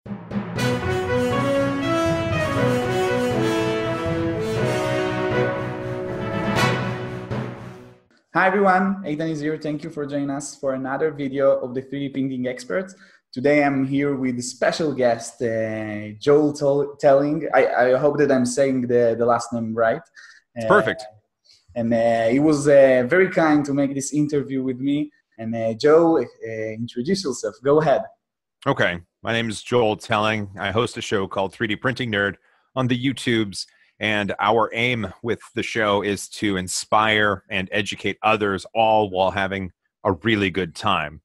Hi everyone, Aidan is here. Thank you for joining us for another video of the 3D printing experts. Today I'm here with special guest, Joel Telling. I hope that I'm saying the last name right. It's perfect. He was very kind to make this interview with me. And Joe, introduce yourself. Go ahead. Okay. My name is Joel Telling. I host a show called 3D Printing Nerd on the YouTubes. And our aim with the show is to inspire and educate others, all while having a really good time.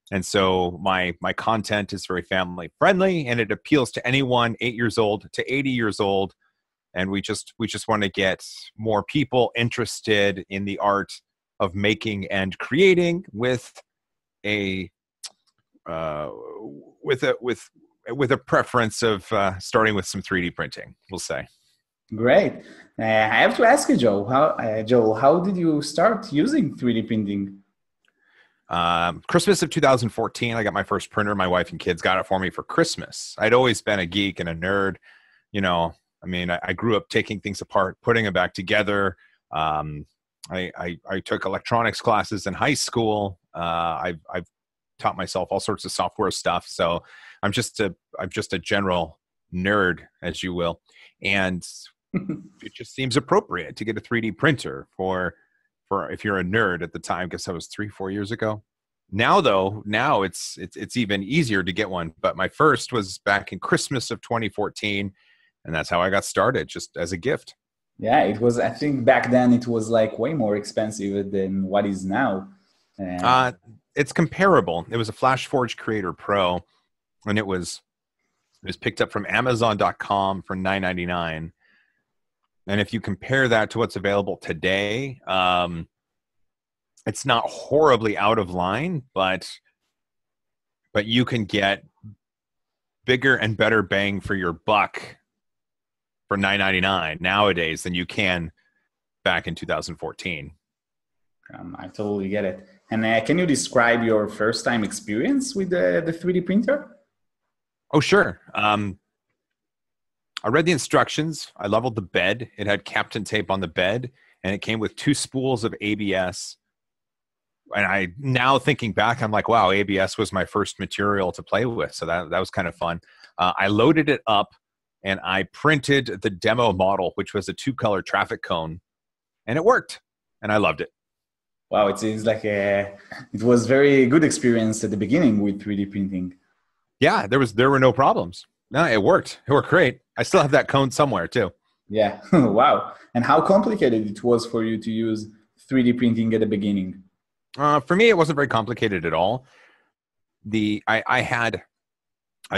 And so my content is very family friendly, and it appeals to anyone 8 years old to 80 years old. And we just want to get more people interested in the art of making and creating with a preference of starting with some 3D printing, we'll say. Great. I have to ask you, Joel, how did you start using 3D printing? Christmas of 2014, I got my first printer. My wife and kids got it for me for Christmas. I'd always been a geek and a nerd. You know, I mean, I grew up taking things apart, putting them back together. I took electronics classes in high school. I've taught myself all sorts of software stuff. So I'm just a general nerd, as you will. And it just seems appropriate to get a 3D printer for if you're a nerd at the time. I guess that was 3-4 years ago. Now it's even easier to get one. But my first was back in Christmas of 2014, and that's how I got started, just as a gift. Yeah, it was. I think back then it was like way more expensive than what is now. It's comparable. It was a FlashForge Creator Pro, and it was picked up from Amazon.com for $9.99. And if you compare that to what's available today, it's not horribly out of line, but you can get bigger and better bang for your buck for $9.99 nowadays than you can back in 2014. I totally get it. And can you describe your first time experience with the 3D printer? Oh, sure. I read the instructions. I leveled the bed. It had Kapton tape on the bed, and it came with 2 spools of ABS. And now thinking back, I'm like, wow, ABS was my first material to play with. So that was kind of fun. I loaded it up, and I printed the demo model, which was a 2-color traffic cone, and it worked, and I loved it. Wow, it seems like it was very good experience at the beginning with 3D printing. Yeah, there were no problems. No, it worked. It worked great. I still have that cone somewhere too. Yeah, wow. And how complicated it was for you to use 3D printing at the beginning? For me, it wasn't very complicated at all. I'd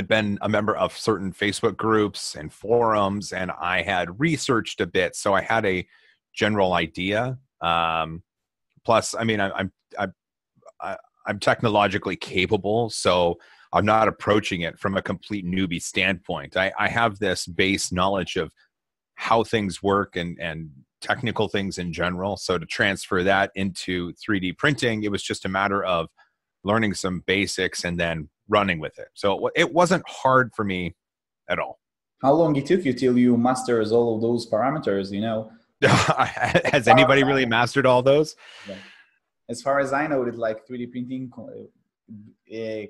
been a member of certain Facebook groups and forums, and I had researched a bit, so I had a general idea. Plus, I mean, I'm technologically capable, so I'm not approaching it from a complete newbie standpoint. I have this base knowledge of how things work and technical things in general. So to transfer that into 3D printing, it was just a matter of learning some basics and then running with it. So it wasn't hard for me at all. How long it took you till you mastered all of those parameters, you know? Has anybody really mastered all those? Yeah. As far as I know, that like 3D printing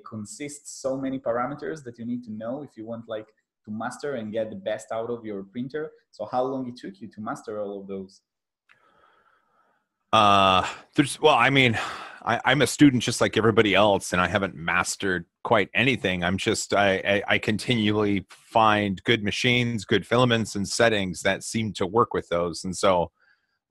consists so many parameters that you need to know if you want like to master and get the best out of your printer. So how long it took you to master all of those? Well, I mean, I'm a student just like everybody else, and I haven't mastered quite anything. I continually find good machines, good filaments and settings that seem to work with those. And so,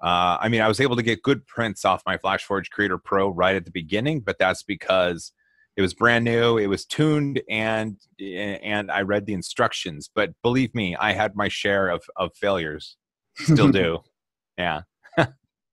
I mean, I was able to get good prints off my FlashForge Creator Pro right at the beginning, but that's because it was brand new, it was tuned, and I read the instructions. But believe me, I had my share of failures. Still do. Yeah.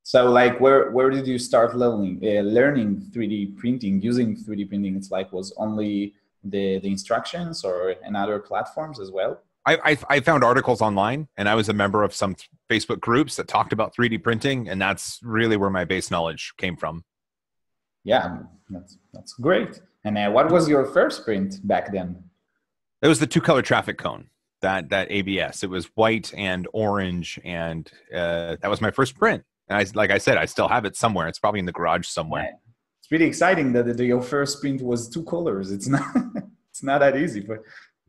So like where did you start learning 3D printing, using 3D printing? It's like was only the instructions or in other platforms as well? I found articles online, and I was a member of some Facebook groups that talked about 3D printing, and that's really where my base knowledge came from. Yeah, that's great. And what was your first print back then? It was the two-color traffic cone, that ABS. It was white and orange, and that was my first print. And like I said, I still have it somewhere. It's probably in the garage somewhere. Yeah. It's really exciting that your first print was two colors. It's not it's not that easy, but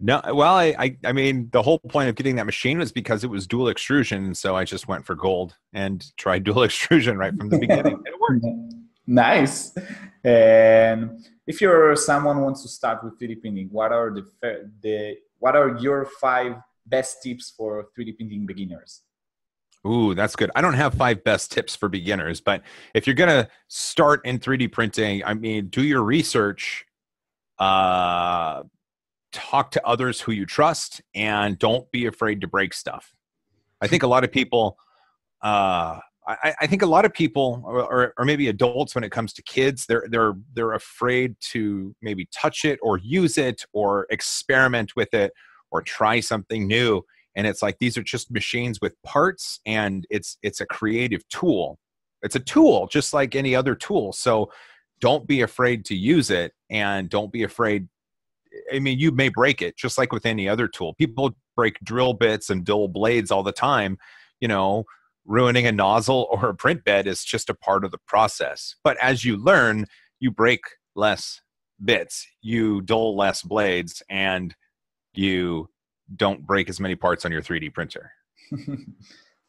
No, well, I mean, the whole point of getting that machine was because it was dual extrusion, and so I just went for gold and tried dual extrusion right from the beginning. And it worked. Nice. And if you're someone who wants to start with 3D printing, what are what are your 5 best tips for 3D printing beginners? Ooh, that's good. I don't have 5 best tips for beginners, but if you're going to start in 3D printing, I mean, do your research, talk to others who you trust, and don't be afraid to break stuff. I think a lot of people, I think a lot of people, or maybe adults, when it comes to kids, they're afraid to maybe touch it or use it or experiment with it or try something new. And it's like, these are just machines with parts, and it's a creative tool. It's a tool just like any other tool. So don't be afraid to use it, and don't be afraid. I mean, you may break it just like with any other tool. People break drill bits and dull blades all the time. You know, ruining a nozzle or a print bed is just a part of the process. But as you learn, you break less bits, you dull less blades, and you don't break as many parts on your 3D printer.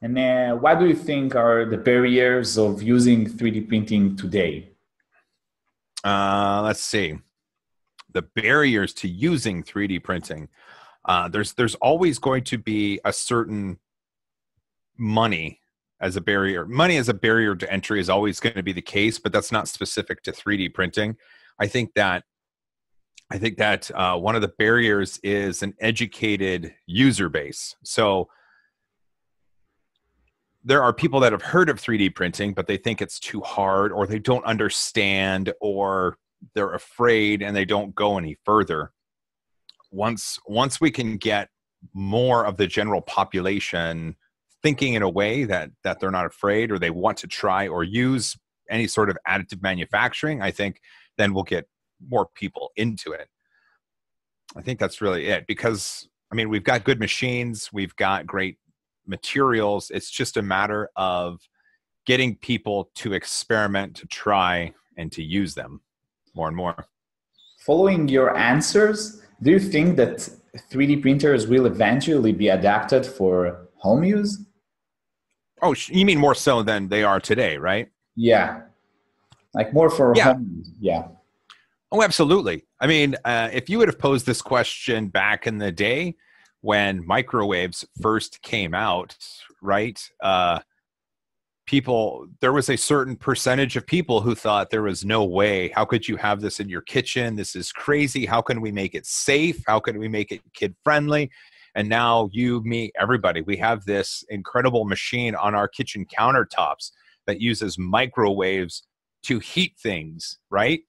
And what do you think are the barriers of using 3D printing today? Let's see. The barriers to using 3D printing. There's always going to be a certain money as a barrier. Money as a barrier to entry is always going to be the case, but that's not specific to 3D printing. I think that one of the barriers is an educated user base. So there are people that have heard of 3D printing, but they think it's too hard, or they don't understand, or they're afraid and they don't go any further. Once we can get more of the general population thinking in a way that they're not afraid, or they want to try or use any sort of additive manufacturing, I think then we'll get more people into it. I think that's really it, because I mean, we've got good machines, we've got great materials. It's just a matter of getting people to experiment, to try, and to use them more and more. Following your answers, do you think that 3D printers will eventually be adapted for home use? Oh, you mean more so than they are today, right? Yeah, like more for home use. Yeah. Oh, absolutely. I mean, if you would have posed this question back in the day when microwaves first came out, right? There was a certain percentage of people who thought there was no way. How could you have this in your kitchen? This is crazy. How can we make it safe? How can we make it kid friendly? And now you, me, everybody, we have this incredible machine on our kitchen countertops that uses microwaves to heat things, right?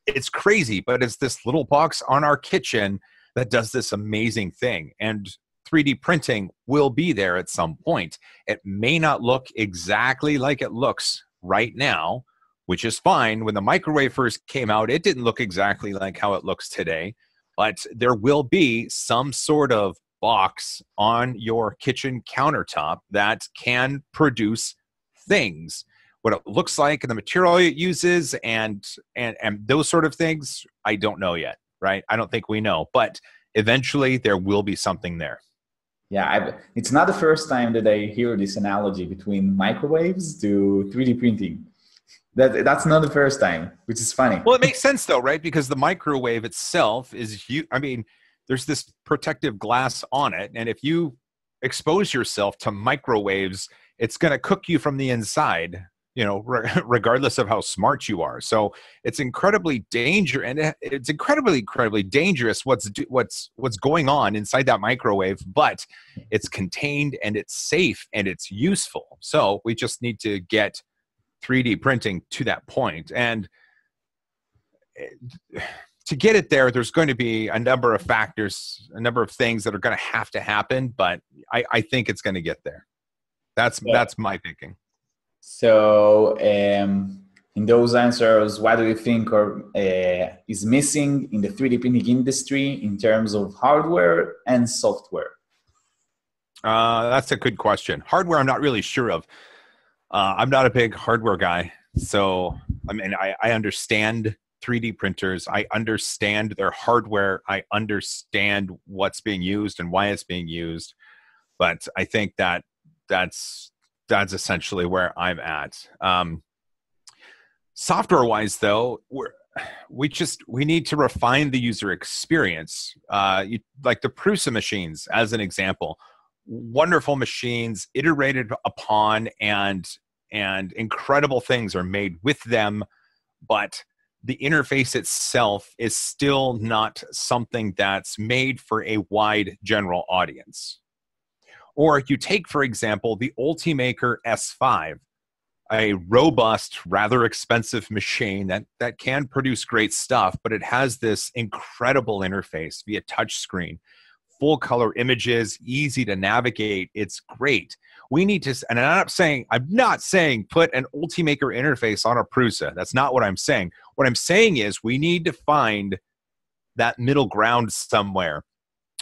It's crazy, but it's this little box on our kitchen that does this amazing thing. And 3D printing will be there at some point. It may not look exactly like it looks right now, which is fine. When the microwave first came out, it didn't look exactly like how it looks today, but there will be some sort of box on your kitchen countertop that can produce things. What it looks like and the material it uses and those sort of things, I don't know yet, right? I don't think we know, but eventually there will be something there. Yeah, it's not the first time that I hear this analogy between microwaves to 3D printing. That's not the first time, which is funny. Well, it makes sense though, right? Because the microwave itself is, I mean, there's this protective glass on it, and if you expose yourself to microwaves, it's going to cook you from the inside, you know, regardless of how smart you are. So it's incredibly dangerous, and it's incredibly dangerous what's going on inside that microwave, but it's contained and it's safe and it's useful. So we just need to get 3D printing to that point. And to get it there, there's going to be a number of factors, a number of things that are going to happen, but I think it's going to get there. That's my thinking. So in those answers, what do you think is missing in the 3D printing industry in terms of hardware and software? That's a good question. Hardware, I'm not really sure of. I'm not a big hardware guy. So, I mean, I understand 3D printers. I understand their hardware. I understand what's being used and why it's being used. But I think that's essentially where I'm at. Software-wise, though, we need to refine the user experience. Like the Prusa machines, as an example, wonderful machines, iterated upon, and incredible things are made with them, but the interface itself is still not something that's made for a wide general audience. Or you take, for example, the Ultimaker S5, a robust, rather expensive machine that can produce great stuff, but it has this incredible interface via touchscreen, full color images, easy to navigate. It's great. We need to, and I'm not saying put an Ultimaker interface on a Prusa. That's not what I'm saying. What I'm saying is we need to find that middle ground somewhere.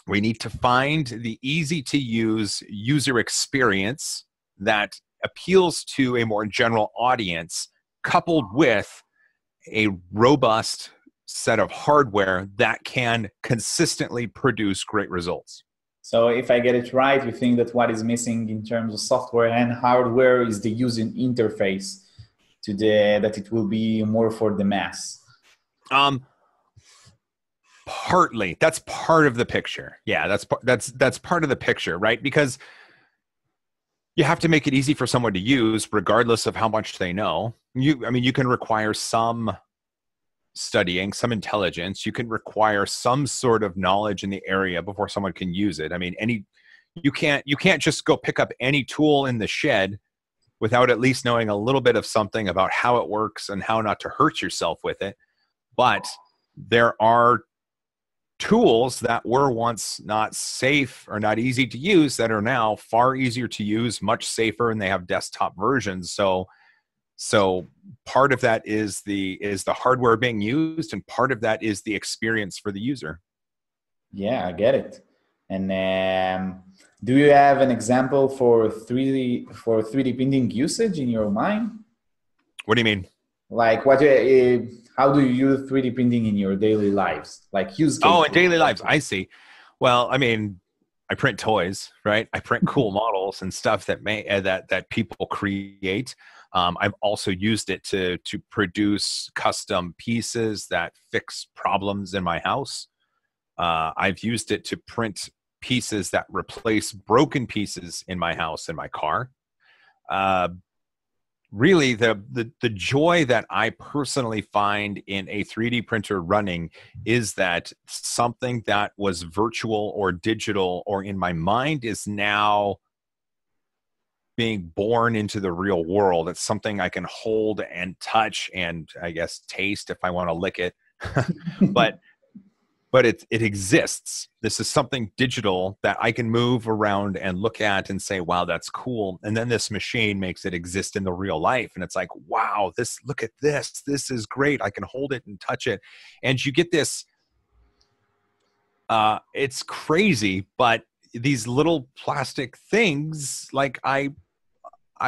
We need to find the easy to use user experience that appeals to a more general audience, coupled with a robust set of hardware that can consistently produce great results. So if I get it right, you think that what is missing in terms of software and hardware is the user interface that it will be more for the mass? Partly. That's part of the picture. Yeah, that's part of the picture, right? Because you have to make it easy for someone to use regardless of how much they know. You can require some studying, some intelligence. You can require some sort of knowledge in the area before someone can use it. I mean, you can't just go pick up any tool in the shed without at least knowing a little bit of something about how it works and how not to hurt yourself with it. But there are tools that were once not safe or not easy to use that are now far easier to use, much safer, and they have desktop versions. So part of that is the hardware being used, and part of that is the experience for the user. Yeah, I get it. And do you have an example for 3D printing usage in your mind? What do you mean? Like how do you use 3D printing in your daily lives? Like use cases. Oh, in daily lives, I see. Well, I mean, I print toys, right? I print cool models and stuff that people create. I've also used it to produce custom pieces that fix problems in my house. I've used it to print pieces that replace broken pieces in my house and my car. Really, the joy that I personally find in a 3D printer running is that something that was virtual or digital or in my mind is now being born into the real world. It's something I can hold and touch and, I guess, taste if I want to lick it. But it exists. This is something digital that I can move around and look at and say, wow, that's cool. And then this machine makes it exist in the real life. And it's like, wow, look at this. This is great. I can hold it and touch it. And you get this, it's crazy, but these little plastic things, like I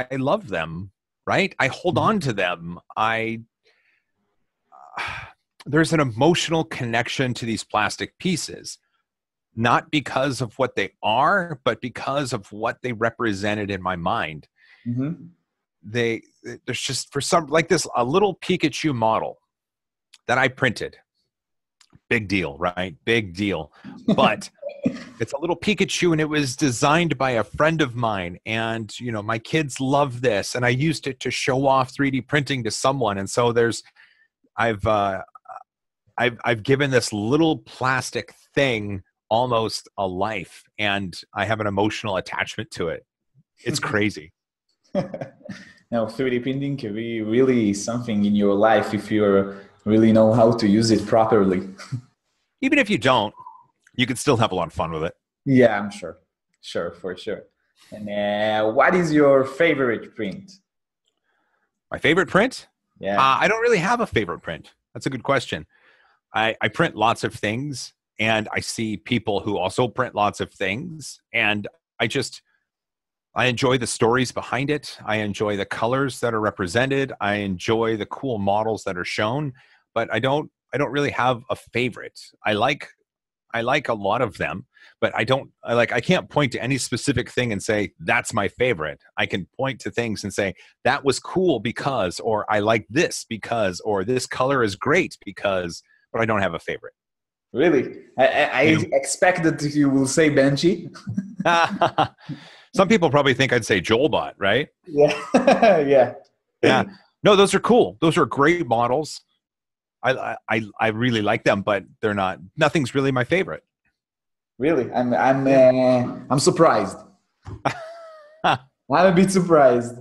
love them, right? I hold on to them. There's an emotional connection to these plastic pieces, not because of what they are, but because of what they represented in my mind. Mm-hmm. There's just, for some, like this, a little Pikachu model that I printed. Big deal, right? Big deal. But it's a little Pikachu, and it was designed by a friend of mine. And, my kids love this. And I used it to show off 3D printing to someone. And so I've given this little plastic thing almost a life, and I have an emotional attachment to it. It's crazy. Now, 3D printing can be really something in your life if you really know how to use it properly. Even if you don't, you can still have a lot of fun with it. Yeah, I'm sure. Sure, for sure. And what is your favorite print? My favorite print? Yeah. I don't really have a favorite print. That's a good question. I print lots of things, and I see people who also print lots of things, and I enjoy the stories behind it. I enjoy the colors that are represented. I enjoy the cool models that are shown, but I don't really have a favorite. I like a lot of them, but I can't point to any specific thing and say that's my favorite. I can point to things and say that was cool because, or I like this because, or this color is great because, but I don't have a favorite. Really? I expected you will say Benchy. Some people probably think I'd say Joelbot, right? Yeah. Yeah. Yeah. No, those are cool. Those are great models. I really like them, but nothing's really my favorite. Really? I'm surprised. I'm a bit surprised.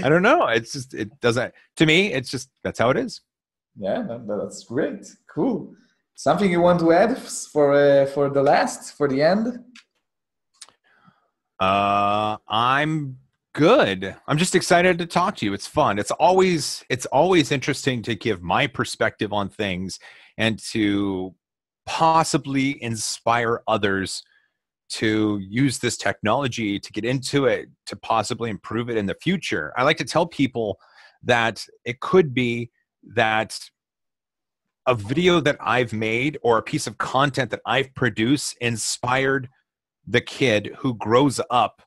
I don't know. It doesn't, to me, it's just, that's how it is. Yeah, that's great. Cool. Something you want to add for the end? I'm good. I'm just excited to talk to you. It's fun. It's always interesting to give my perspective on things and to possibly inspire others to use this technology, to get into it, to possibly improve it in the future. I like to tell people that it could be that a video that I've made or a piece of content that I've produced inspired the kid who grows up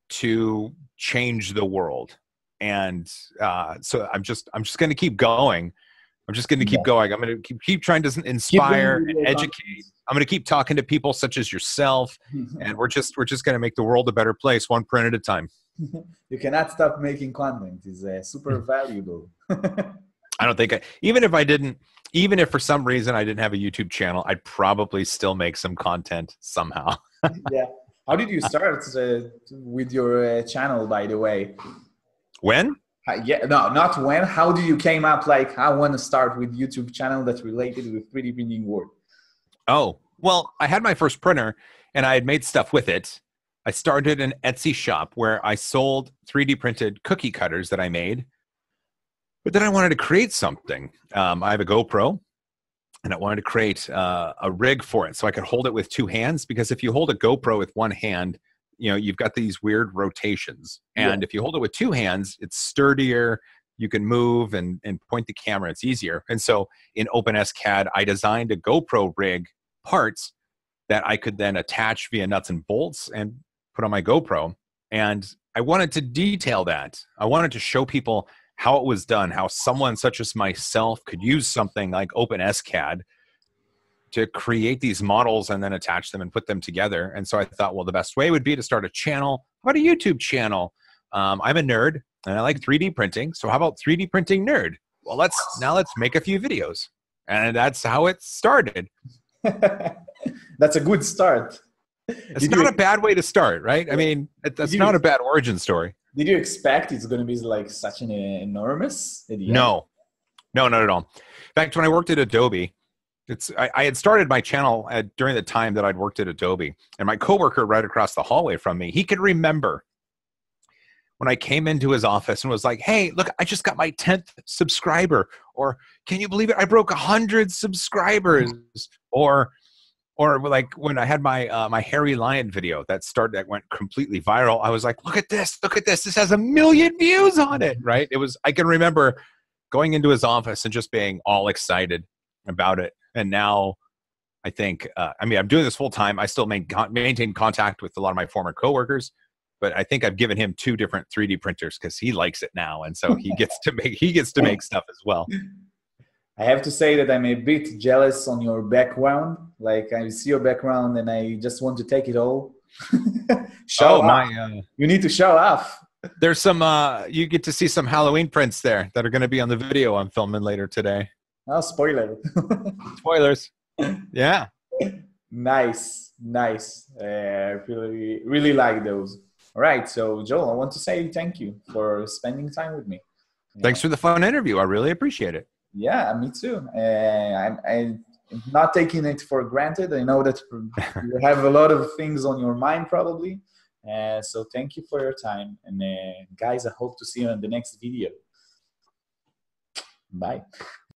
to change the world. And so I'm just going to keep going. I'm just going to keep going. I'm going to keep trying to inspire and educate. I'm going to keep talking to people such as yourself, and we're just going to make the world a better place, one print at a time. You cannot stop making content. It's super valuable. I don't think even if for some reason I didn't have a YouTube channel, I'd probably still make some content somehow. Yeah. How did you start with your channel, by the way? When? Yeah, no, not when. How did you came up like, I want to start with YouTube channel that's related with 3D printing world? Oh, well, I had my first printer and I had made stuff with it. I started an Etsy shop where I sold 3D printed cookie cutters that I made. But then I wanted to create something. I have a GoPro, and I wanted to create a rig for it so I could hold it with two hands, because if you hold a GoPro with one hand, you've got these weird rotations. And if you hold it with two hands, it's sturdier. You can move and point the camera. It's easier. And so in OpenSCAD, I designed a GoPro rig parts that I could then attach via nuts and bolts and put on my GoPro. And I wanted to detail that. I wanted to show people how it was done, how someone such as myself could use something like OpenSCAD to create these models and then attach them and put them together. And so I thought, well, the best way would be to start a channel. How about a YouTube channel? I'm a nerd and I like 3D printing. So how about 3D printing nerd? Well, let's make a few videos. And that's how it started. That's a good start. It's not a bad way to start, right? I mean, that's not a bad origin story. Did you expect it's going to be like such an enormous? No, not at all. In fact, when I worked at Adobe, I had started my channel during the time that I'd worked at Adobe, and my coworker right across the hallway from me, he could remember when I came into his office and was like, "Hey, look, I just got my 10th subscriber," or "Can you believe it? I broke 100 subscribers," or like when I had my my Harry Lion video that went completely viral, I was like, look at this, this has 1 million views on it, right? I can remember going into his office and just being all excited about it. And now I think, I'm doing this full time. I still maintain contact with a lot of my former coworkers, but I think I've given him 2 different 3D printers because he likes it now. And so he gets to make stuff as well. I have to say that I'm a bit jealous on your background. Like I see your background and I just want to take it all. Show off. You need to show off. There's some, you get to see some Halloween prints there that are going to be on the video I'm filming later today. Oh, spoiler. Spoilers. Yeah. Nice. Really, really like those. All right. So Joel, I want to say thank you for spending time with me. Thanks for the fun interview. I really appreciate it. Yeah, me too. I'm not taking it for granted. I know that you have a lot of things on your mind probably. So thank you for your time. And guys, I hope to see you in the next video. Bye.